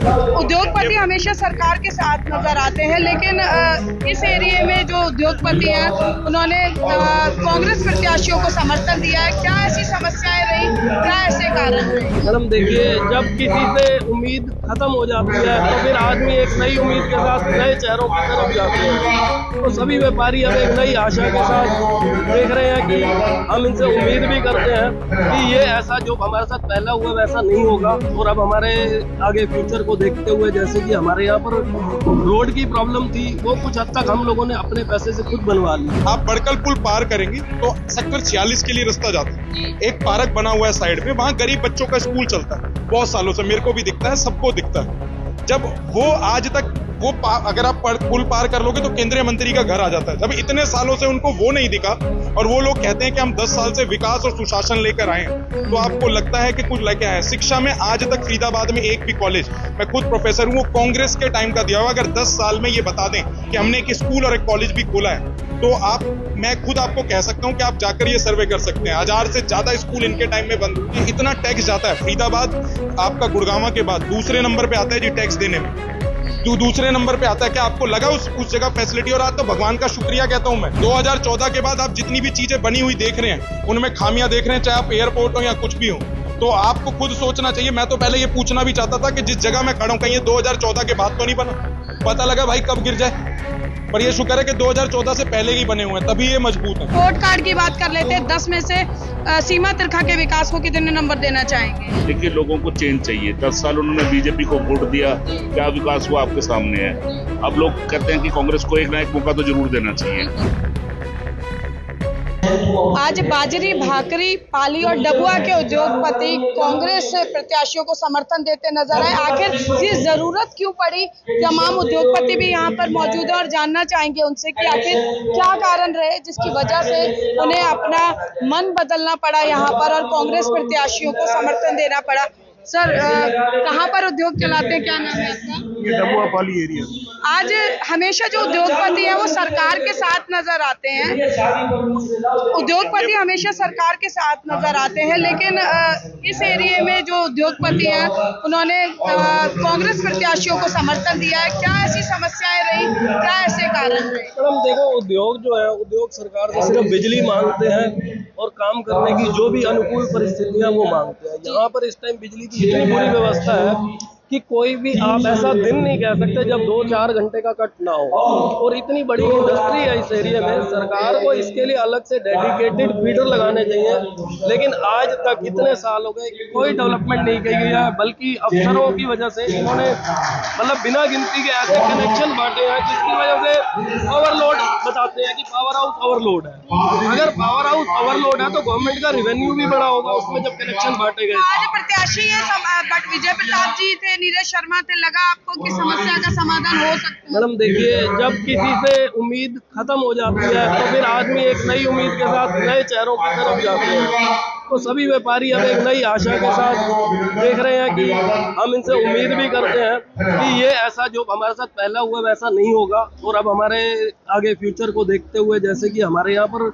उद्योगपति हमेशा सरकार के साथ नजर आते हैं, लेकिन इस एरिया में जो उद्योगपति हैं उन्होंने कांग्रेस प्रत्याशियों को समर्थन दिया है। क्या ऐसी समस्याएं रही, क्या ऐसे कारण रहे? मैडम देखिए, जब किसी से उम्मीद खत्म हो जाती है तो फिर आदमी एक नई उम्मीद के साथ नए चेहरों की तरफ जाते हैं। तो सभी व्यापारी अब एक नई आशा के साथ देख रहे हैं कि हम इनसे उम्मीद भी करते हैं कि ये ऐसा जो हमारे साथ पहला हुआ वैसा नहीं होगा। और अब हमारे आगे फ्यूचर को देखते हुए, जैसे कि हमारे यहाँ पर रोड की प्रॉब्लम थी, वो कुछ हद तक हम लोगों ने अपने पैसे से खुद बनवा ली। आप बड़कल पुल पार करेंगे तो सेक्टर 46 के लिए रास्ता जाता है। एक पार्क बना हुआ है साइड में, वहाँ गरीब बच्चों का स्कूल चलता है बहुत सालों से। मेरे को भी दिखता है, सबको दिखता है। जब वो आज तक अगर आप पुल पार कर लोगे तो केंद्रीय मंत्री का घर आ जाता है। जब इतने सालों से उनको वो नहीं दिखा और वो लोग कहते हैं कि हम 10 साल से विकास और सुशासन लेकर आए हैं, तो आपको लगता है कि कुछ लेके आए। शिक्षा में आज तक फरीदाबाद में एक भी कॉलेज, मैं खुद प्रोफेसर हूँ, वो कांग्रेस के टाइम का दिया हुआ। अगर 10 साल में ये बता दें कि हमने एक स्कूल और एक कॉलेज भी खोला है, तो मैं खुद आपको कह सकता हूं कि आप जाकर ये सर्वे कर सकते हैं। 1000 से ज्यादा स्कूल इनके टाइम में बंद हुए। इतना टैक्स जाता है। फरीदाबाद आपका गुड़गांव के बाद दूसरे नंबर पे आता है जी टैक्स देने में। दूसरे नंबर पे आता है। क्या आपको लगा उस जगह फैसिलिटी? और आज तो भगवान का शुक्रिया कहता हूं मैं, 2014 के बाद आप जितनी भी चीजें बनी हुई देख रहे हैं उनमें खामियां देख रहे हैं, चाहे आप एयरपोर्ट हो या कुछ भी हो। तो आपको खुद सोचना चाहिए। मैं तो पहले ये पूछना भी चाहता था कि जिस जगह मैं खड़ा हूं कहीं 2014 के बाद तो नहीं बना। पता लगा भाई कब गिर जाए, पर ये शुक्र है कि 2014 से पहले ही बने हुए हैं, तभी ये मजबूत है। वोट कार्ड की बात कर लेते हैं, 10 में से सीमा तिरखा के विकास को कितने नंबर देना चाहेंगे? देखिए, लोगों को चेंज चाहिए। 10 साल उन्होंने बीजेपी को वोट दिया, क्या विकास हुआ आपके सामने है। अब लोग कहते हैं कि कांग्रेस को एक ना एक मौका तो जरूर देना चाहिए। आज बाजरी, भाकरी, पाली और डबुआ के उद्योगपति कांग्रेस प्रत्याशियों को समर्थन देते नजर आए। आखिर ये जरूरत क्यों पड़ी? तमाम उद्योगपति भी यहाँ पर मौजूद है और जानना चाहेंगे उनसे कि आखिर क्या कारण रहे जिसकी वजह से उन्हें अपना मन बदलना पड़ा यहाँ पर और कांग्रेस प्रत्याशियों को समर्थन देना पड़ा। सर, कहाँ पर उद्योग चलाते हैं, क्या नाम है आपका? ये डबुआ पाली एरिया। आज हमेशा जो उद्योगपति हैं वो सरकार के साथ नजर आते हैं। उद्योगपति हमेशा सरकार के साथ नजर आते हैं, लेकिन इस एरिया में जो उद्योगपति हैं उन्होंने कांग्रेस प्रत्याशियों को समर्थन दिया है। क्या ऐसी समस्याएं रही, क्या ऐसे कारण रहे? मैडम देखो, उद्योग जो है, उद्योग सरकार से सिर्फ बिजली मांगते हैं और काम करने की जो भी अनुकूल परिस्थितियां वो मांगते हैं। यहाँ पर इस टाइम बिजली की इतनी बुरी व्यवस्था है कि कोई भी आप ऐसा दिन नहीं कह सकते जब 2-4 घंटे का कट ना हो। और इतनी बड़ी इंडस्ट्री है इस एरिया में, सरकार को इसके लिए अलग से डेडिकेटेड फीडर लगाने चाहिए। लेकिन आज तक इतने साल हो गए, कोई डेवलपमेंट नहीं की गई है, बल्कि अफसरों की वजह से इन्होंने बिना गिनती के ऐसे कनेक्शन बांटे हैं जिसकी वजह से ओवरलोड बताते हैं कि पावर हाउस ओवरलोड है। अगर पावर हाउस ओवरलोड है तो गवर्नमेंट का रेवेन्यू भी बड़ा होगा उसमें जब कनेक्शन बांटे गए। आज प्रत्याशी है बट विजय प्रताप जी थे, नीरज शर्मा थे, लगा आपको कि समस्या का समाधान हो सकता है? मैडम देखिए, जब किसी से उम्मीद खत्म हो जाती है तो फिर आदमी एक नई उम्मीद के साथ नए चेहरों की तरफ जाते हैं। तो सभी व्यापारी अब एक नई आशा के साथ देख रहे हैं कि हम इनसे उम्मीद भी करते हैं कि ये ऐसा जो हमारे साथ पहला हुआ वैसा नहीं होगा। और अब हमारे आगे फ्यूचर को देखते हुए, जैसे कि हमारे यहाँ पर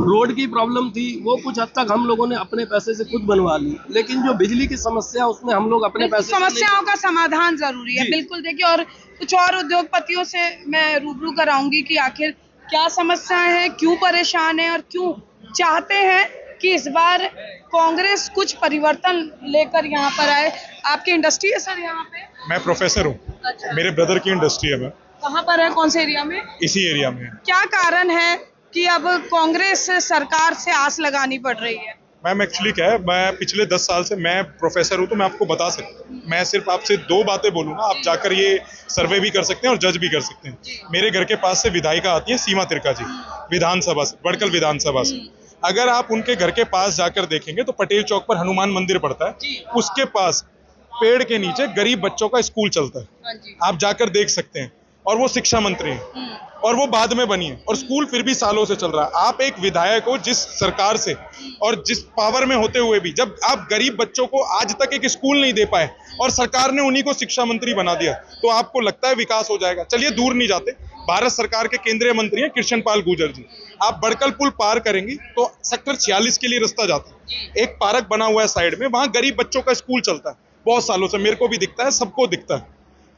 रोड की प्रॉब्लम थी, वो कुछ हद तक हम लोगों ने अपने पैसे से खुद बनवा ली। लेकिन जो बिजली की समस्या, उसमें हम लोग अपने पैसे समस्याओं का समाधान जरूरी है। बिल्कुल, देखिए, और कुछ और उद्योगपतियों से मैं रूबरू कराऊंगी कि आखिर क्या समस्याएं हैं, क्यों परेशान है और क्यों चाहते हैं कि इस बार कांग्रेस कुछ परिवर्तन लेकर यहाँ पर आए। आपकी इंडस्ट्री है सर यहाँ पे? मैं प्रोफेसर हूँ। अच्छा। मेरे ब्रदर की इंडस्ट्री है। मैं कहाँ पर है, कौन से एरिया में? इसी एरिया में। क्या कारण है कि अब कांग्रेस सरकार से आस लगानी पड़ रही है? मैम एक्चुअली क्या है, मैं पिछले 10 साल से मैं प्रोफेसर हूँ, तो मैं आपको बता सकता हूँ। मैं सिर्फ आपसे 2 बातें बोलूँगा, आप जाकर ये सर्वे भी कर सकते हैं और जज भी कर सकते हैं। मेरे घर के पास से विधायिका आती है सीमा तिरका जी, विधानसभा से, बड़कल विधानसभा से। अगर आप उनके घर के पास जाकर देखेंगे तो पटेल चौक पर हनुमान मंदिर पड़ता है, उसके पास पेड़ के नीचे गरीब बच्चों का स्कूल चलता है। आप जाकर देख सकते हैं। और वो शिक्षा मंत्री हैं और वो बाद में बनी है और स्कूल फिर भी सालों से चल रहा है। आप एक विधायक हो जिस सरकार से और जिस पावर में होते हुए भी, जब आप गरीब बच्चों को आज तक एक स्कूल नहीं दे पाए और सरकार ने उन्हीं को शिक्षा मंत्री बना दिया, तो आपको लगता है विकास हो जाएगा? चलिए दूर नहीं जाते, भारत सरकार के केंद्रीय मंत्री हैं कृष्ण पाल गुर्जर जी। आप बड़कल पुल पार करेंगी तो सेक्टर 46 के लिए रास्ता जाता है। एक पार्क बना हुआ है साइड में, वहां गरीब बच्चों का स्कूल चलता है बहुत सालों से, मेरे को भी दिखता है, सबको दिखता है।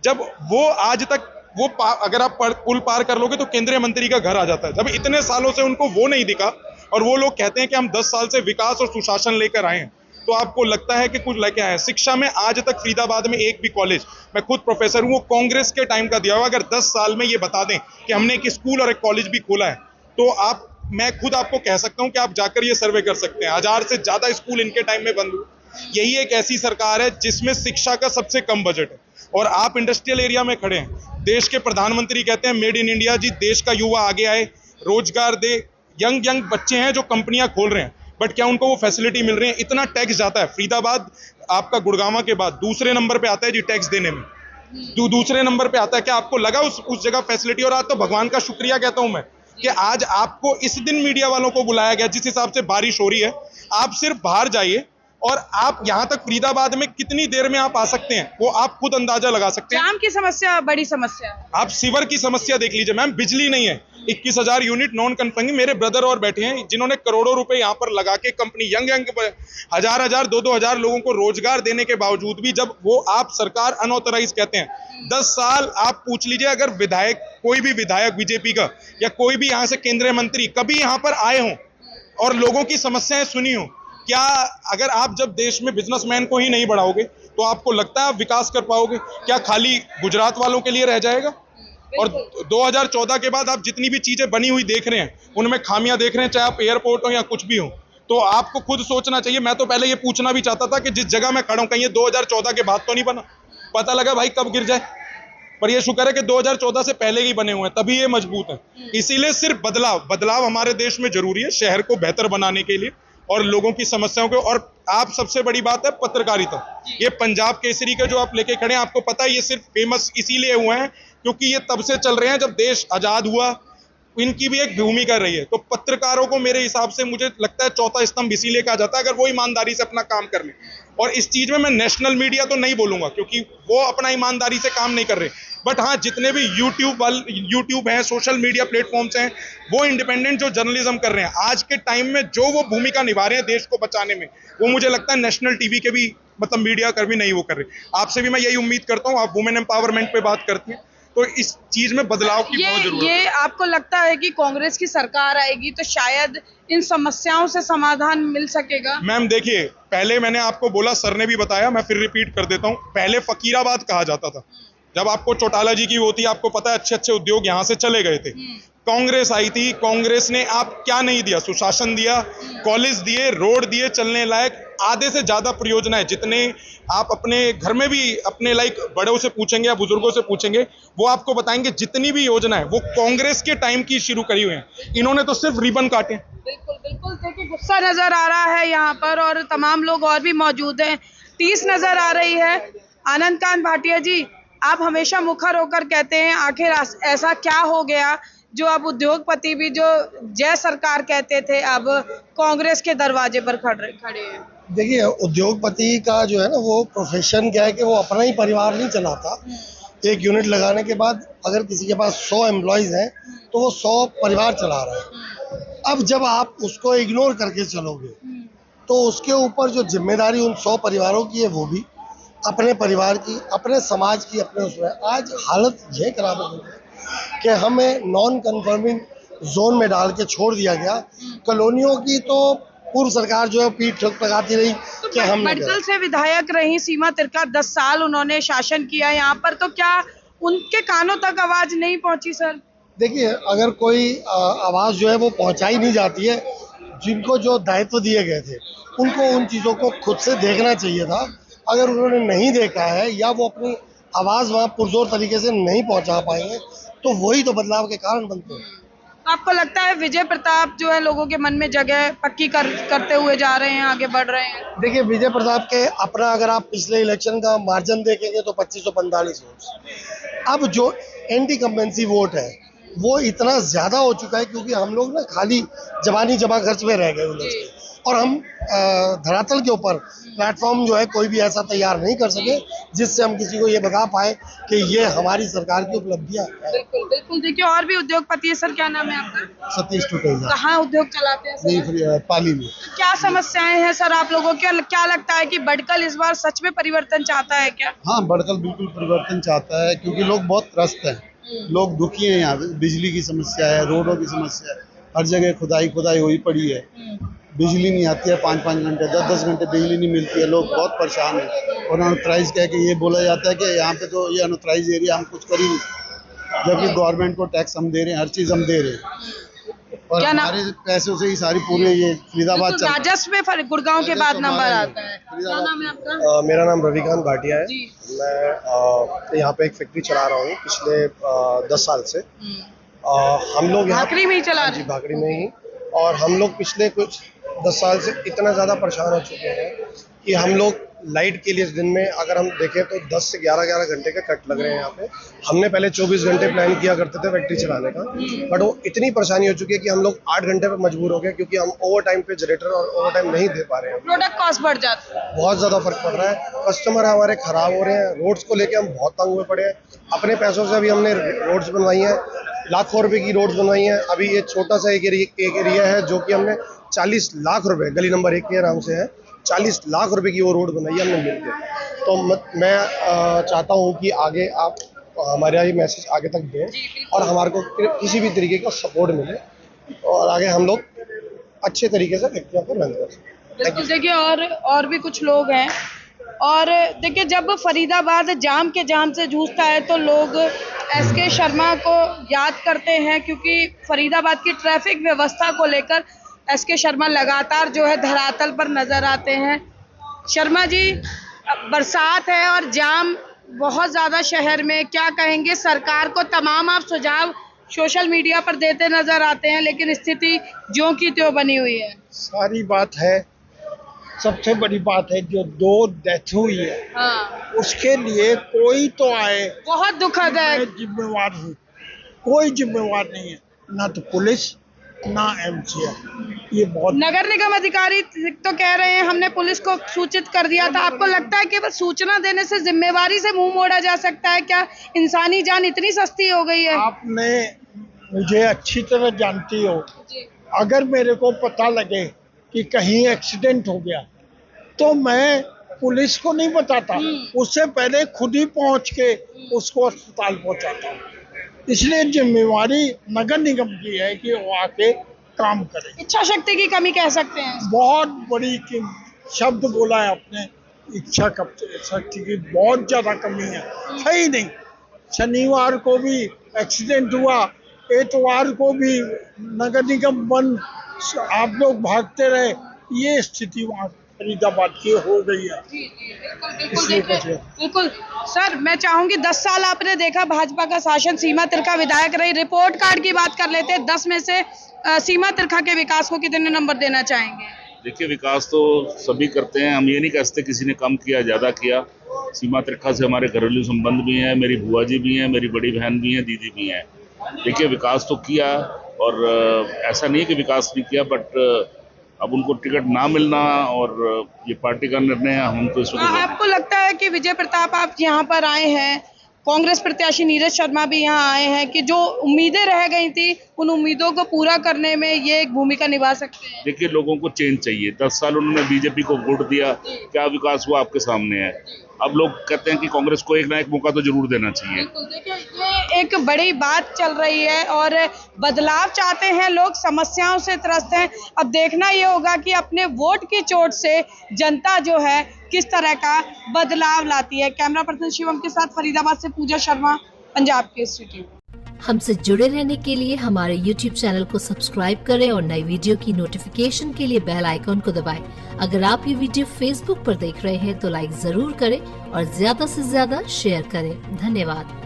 जब वो आज तक वो अगर आप पुल पार कर लोगे तो केंद्रीय मंत्री का घर आ जाता है। जब इतने सालों से उनको वो नहीं दिखा और वो लोग कहते हैं कि हम 10 साल से विकास और सुशासन लेकर आए हैं, तो आपको लगता है कि कुछ लेके आए हैं। शिक्षा में आज तक फरीदाबाद में एक भी कॉलेज, मैं खुद प्रोफेसर हूँ, वो कांग्रेस के टाइम का दिया हुआ। अगर 10 साल में ये बता दें कि हमने एक स्कूल और एक कॉलेज भी खोला है, तो मैं खुद आपको कह सकता हूं कि आप जाकर ये सर्वे कर सकते हैं। 1000 से ज्यादा स्कूल इनके टाइम में बंद हुए। यही एक ऐसी सरकार है जिसमें शिक्षा का सबसे कम बजट है, और आप इंडस्ट्रियल एरिया में खड़े हैं। देश के प्रधानमंत्री कहते हैं मेड इन इंडिया। जी, देश का युवा आगे आए, रोजगार दे, यंग बच्चे हैं जो कंपनियां खोल रहे हैं, बट क्या उनको वो फैसिलिटी मिल रही है? इतना टैक्स जाता है। फरीदाबाद आपका गुड़गांव के बाद दूसरे नंबर पे आता है जी टैक्स देने में, दूसरे नंबर पे आता है। क्या आपको लगा उस जगह फैसिलिटी? और आज तो भगवान का शुक्रिया कहता हूं मैं कि आज आपको इस दिन मीडिया वालों को बुलाया गया। जिस हिसाब से बारिश हो रही है, आप सिर्फ बाहर जाइए और आप यहां तक फरीदाबाद में कितनी देर में आप आ सकते हैं, वो आप खुद अंदाजा लगा सकते हैं। जाम की समस्या बड़ी समस्या है। आप सीवर की समस्या देख लीजिए मैम, बिजली नहीं है। 21,000 यूनिट नॉन कन्फर्मिंग, मेरे ब्रदर और बैठे हैं जिन्होंने करोड़ों रुपए यहाँ पर लगा के कंपनी यंग 1000 2,000 लोगों को रोजगार देने के बावजूद भी जब वो आप सरकार अनऑथराइज कहते हैं। 10 साल आप पूछ लीजिए, अगर विधायक, कोई भी विधायक बीजेपी का या कोई भी यहाँ से केंद्रीय मंत्री कभी यहाँ पर आए हों और लोगों की समस्याएं सुनी हो, क्या अगर आप जब देश में बिजनेसमैन को ही नहीं बढ़ाओगे तो आपको लगता है आप विकास कर पाओगे? क्या खाली गुजरात वालों के लिए रह जाएगा? और 2014 के बाद आप जितनी भी चीजें बनी हुई देख रहे हैं उनमें खामियां देख रहे हैं, चाहे आप एयरपोर्ट हो या कुछ भी हो, तो आपको खुद सोचना चाहिए। मैं तो पहले ये पूछना भी चाहता था कि जिस जगह मैं खड़ा हूं कहीं ये 2014 के बाद तो नहीं बना। पता लगा भाई कब गिर जाए, पर ये शुक्र है कि 2014 से पहले ही बने हुए हैं, तभी ये मजबूत है। इसीलिए सिर्फ बदलाव हमारे देश में जरूरी है शहर को बेहतर बनाने के लिए और लोगों की समस्याओं को। और आप सबसे बड़ी बात है पत्रकारिता, ये पंजाब केसरी का जो आप लेके खड़े हैं, आपको पता है ये सिर्फ फेमस इसीलिए हुए हैं क्योंकि ये तब से चल रहे हैं जब देश आजाद हुआ। इनकी भी एक भूमिका रही है। तो पत्रकारों को मेरे हिसाब से मुझे लगता है चौथा स्तंभ इसीलिए कहा जाता है, अगर वो ईमानदारी से अपना काम कर ले। और इस चीज में मैं नेशनल मीडिया तो नहीं बोलूंगा क्योंकि वो अपना ईमानदारी से काम नहीं कर रहे, बट हाँ जितने भी यूट्यूब हैं, सोशल मीडिया प्लेटफॉर्म्स हैं, वो इंडिपेंडेंट जो जर्नलिज्म कर रहे हैं आज के टाइम में, जो वो भूमिका निभा रहे हैं देश को बचाने में, वो मुझे लगता है नेशनल टीवी के भी मतलब मीडिया कर्मी नहीं वो कर रहे। आपसे भी मैं यही उम्मीद करता हूँ, आप वुमेन एम्पावरमेंट पे बात करती हैं, तो इस चीज में बदलाव की बहुत जरूरत है। ये आपको लगता है कि कांग्रेस की सरकार आएगी तो शायद इन समस्याओं से समाधान मिल सकेगा? मैम देखिए, पहले मैंने आपको बोला, सर ने भी बताया, मैं फिर रिपीट कर देता हूँ, पहले फकीराबाद कहा जाता था। जब आपको चौटाला जी की होती, आपको पता है अच्छे अच्छे उद्योग यहाँ से चले गए थे। कांग्रेस आई थी, कांग्रेस ने आप क्या नहीं दिया? सुशासन दिया, कॉलेज दिए, रोड दिए चलने लायक, आधे से ज्यादा परियोजनाएं जितने आप अपने घर में भी अपने लाइक बड़ों से पूछेंगे या बुजुर्गों से पूछेंगे, वो आपको बताएंगे जितनी भी योजना है वो कांग्रेस के टाइम की शुरू करी हुई है। इन्होंने तो सिर्फ रिबन काटे। बिल्कुल बिल्कुल, देखिए गुस्सा नजर आ रहा है यहाँ पर और तमाम लोग और भी मौजूद हैं। 30 नजर आ रही है। आनंद कांत भाटिया जी, आप हमेशा मुखर होकर कहते हैं आखिर ऐसा क्या हो गया जो अब उद्योगपति भी जो जय सरकार कहते थे अब कांग्रेस के दरवाजे पर खड़े हैं? देखिए, उद्योगपति का जो है ना वो प्रोफेशन क्या है कि वो अपना ही परिवार नहीं चलाता। एक यूनिट लगाने के बाद अगर किसी के पास 100 एम्प्लॉयज हैं तो वो 100 परिवार चला रहा है। अब जब आप उसको इग्नोर करके चलोगे तो उसके ऊपर जो जिम्मेदारी उन 100 परिवारों की है वो भी अपने परिवार की, अपने समाज की, अपने उसमें। आज हालत ये खराब हो गई कि हमें नॉन कन्फर्मिंग जोन में डाल के छोड़ दिया गया। कॉलोनियों की तो पूर्व सरकार जो है पीठ ठोक लगाती रही कि हम बड़कल से विधायक रही सीमा तिरका, 10 साल उन्होंने शासन किया यहाँ पर, तो क्या उनके कानों तक आवाज नहीं पहुंची सर? देखिए, अगर कोई आवाज जो है वो पहुंचाई नहीं जाती है, जिनको जो दायित्व दिए गए थे उनको उन चीजों को खुद से देखना चाहिए था। अगर उन्होंने नहीं देखा है या वो अपनी आवाज वहाँ पुरजोर तरीके से नहीं पहुंचा पाएंगे तो वही तो बदलाव के कारण बनते हैं। आपको लगता है विजय प्रताप जो है लोगों के मन में जगह पक्की करते हुए जा रहे हैं, आगे बढ़ रहे हैं? देखिए, विजय प्रताप के अपना अगर आप पिछले इलेक्शन का मार्जिन देखेंगे तो 2545 वोट। अब जो एंटी कंपेंसी वोट है वो इतना ज्यादा हो चुका है क्योंकि हम लोग ना खाली जबानी जमा खर्च में रह गए उधर से। और हम धरातल के ऊपर प्लेटफॉर्म जो है कोई भी ऐसा तैयार नहीं कर सके जिससे हम किसी को ये बता पाए कि ये हमारी सरकार की उपलब्धियां हैं। बिल्कुल बिल्कुल। देखिए और भी उद्योगपति है। सर क्या नाम है आपका? सतीश टुटेजा, कहाँ उद्योग चलाते हैं सर? पाली में। तो क्या समस्याएं हैं सर आप लोगों की? क्या लगता है कि बडकल इस बार सच में परिवर्तन चाहता है क्या? हाँ, बडकल बिल्कुल परिवर्तन चाहता है क्योंकि लोग बहुत त्रस्त हैं, लोग दुखी हैं। यहाँ पे बिजली की समस्या है, रोडों की समस्या है, हर जगह खुदाई हुई पड़ी है, बिजली नहीं आती है, 5-5 घंटे 10-10 घंटे बिजली नहीं मिलती है, लोग बहुत परेशान हैं। और अनऑथराइज कह के ये बोला जाता है कि यहाँ पे तो ये अनऑथराइज एरिया, हम कुछ कर ही नहीं सकते, जबकि गवर्नमेंट को टैक्स हम दे रहे हैं, हर चीज़ हम दे रहे हैं और क्या हमारे पैसों से ही सारी पूरे ये फरीदाबाद चल। राजस्व में गुड़गांव के बाद नंबर आता है। क्या नाम है आपका? मेरा नाम रविकांत भाटिया है। जी। मैं यहाँ पे एक फैक्ट्री चला रहा हूँ पिछले 10 साल से। हम लोग यहाँ भाकरी में ही चला हाँ रहे जी, भाकरी में ही। और हम लोग पिछले कुछ 10 साल से इतना ज़्यादा परेशान हो चुके हैं कि हम लोग लाइट के लिए दिन में अगर हम देखें तो 10 से 11 घंटे का कट लग रहे हैं यहाँ पे। हमने पहले 24 घंटे प्लान किया करते थे फैक्ट्री चलाने का, बट वो इतनी परेशानी हो चुकी है कि हम लोग 8 घंटे पे मजबूर हो गए क्योंकि हम ओवर टाइम पे जनरेटर और ओवर टाइम नहीं दे पा रहे हैं। प्रोडक्ट कॉस्ट बढ़ जाता है। बहुत ज़्यादा फर्क पड़ रहा है, कस्टमर हमारे खराब हो रहे हैं, रोड्स को लेके हम बहुत तंग हुए पड़े हैं। अपने पैसों से अभी हमने रोड्स बनवाई हैं, लाखों रुपए की रोड्स बनवाई हैं। अभी ये छोटा सा एक एरिया है जो कि हमने 40 लाख रुपए, गली नंबर 1 के नाम से है, 40 लाख रुपए की वो रोड बनाई है हमने मिलकर। तो मैं चाहता हूँ कि आगे आप हमारा ये मैसेज आगे तक दें और हमारे को किसी भी तरीके का सपोर्ट मिले और आगे हम लोग अच्छे तरीके से फैक्ट्रियों को रन कर सकें। बिल्कुल। देखिए और भी कुछ लोग हैं। और देखिए जब फरीदाबाद जाम से जूझता है तो लोग एसके शर्मा को याद करते हैं, क्योंकि फरीदाबाद की ट्रैफिक व्यवस्था को लेकर एसके शर्मा लगातार जो है धरातल पर नजर आते हैं। शर्मा जी, बरसात है और जाम बहुत ज़्यादा शहर में, क्या कहेंगे? सरकार को तमाम आप सुझाव सोशल मीडिया पर देते नजर आते हैं, लेकिन स्थिति ज्यों की त्यों बनी हुई है। सारी बात है, सबसे बड़ी बात है जो 2 डेथ हुई है, हाँ, उसके लिए कोई तो आए। बहुत दुखद है। मैं जिम्मेवार हूँ, कोई जिम्मेवार नहीं है, ना तो पुलिस ना एमसीआर। ये बहुत नगर निगम अधिकारी तो कह रहे हैं हमने पुलिस को सूचित कर दिया था। आपको लगता है कि बस सूचना देने से जिम्मेवारी से मुंह मोड़ा जा सकता है क्या? इंसानी जान इतनी सस्ती हो गई है। आपने मुझे अच्छी तरह जानती हो, अगर मेरे को पता लगे कि कहीं एक्सीडेंट हो गया तो मैं पुलिस को नहीं बताता, उससे पहले खुद ही पहुंच के उसको अस्पताल पहुंचाता हूँ। इसलिए जिम्मेवारी नगर निगम की है कि वो आके काम करे। इच्छा शक्ति की कमी कह सकते हैं। बहुत बड़ी शब्द बोला है आपने, इच्छा शक्ति की बहुत ज्यादा कमी है ही नहीं। शनिवार को भी एक्सीडेंट हुआ, एतवार को भी नगर निगम बंद, आप लोग भागते रहे, ये स्थिति वहाँ फरीदाबाद की हो गई है। बिल्कुल सर, मैं चाहूंगी 10 साल आपने देखा भाजपा का शासन, सीमा तिरखा विधायक रही। रिपोर्ट कार्ड की बात कर लेते हैं, 10 में से सीमा तिरखा के विकास को कितने नंबर देना चाहेंगे? देखिए, विकास तो सभी करते हैं, हम ये नहीं कह सकते किसी ने कम किया ज़्यादा किया। सीमा तिरखा से हमारे घरेलू संबंध भी हैं, मेरी बुआ जी भी हैं, मेरी बड़ी बहन भी हैं, दीदी भी हैं। देखिए, विकास तो किया और ऐसा नहीं कि विकास नहीं किया, बट अब उनको टिकट ना मिलना और ये पार्टी का निर्णय है, हम तो इस वक्त। आपको लगता है कि विजय प्रताप आप यहाँ पर आए हैं, कांग्रेस प्रत्याशी नीरज शर्मा भी यहाँ आए हैं, कि जो उम्मीदें रह गई थी उन उम्मीदों को पूरा करने में ये एक भूमिका निभा सकते हैं? देखिए, लोगों को चेंज चाहिए। 10 साल उन्होंने बीजेपी को वोट दिया, क्या विकास हुआ आपके सामने है। अब लोग कहते हैं कि कांग्रेस को एक ना एक मौका तो जरूर देना चाहिए। बिल्कुल। देखिए, ये एक बड़ी बात चल रही है और बदलाव चाहते हैं लोग, समस्याओं से त्रस्त हैं। अब देखना ये होगा कि अपने वोट की चोट से जनता जो है किस तरह का बदलाव लाती है। कैमरा पर्सन शिवम के साथ फरीदाबाद से पूजा शर्मा, पंजाब केसरी। हमसे जुड़े रहने के लिए हमारे YouTube चैनल को सब्सक्राइब करें और नई वीडियो की नोटिफिकेशन के लिए बेल आइकॉन को दबाएं। अगर आप ये वीडियो Facebook पर देख रहे हैं तो लाइक जरूर करें और ज्यादा से ज्यादा शेयर करें। धन्यवाद।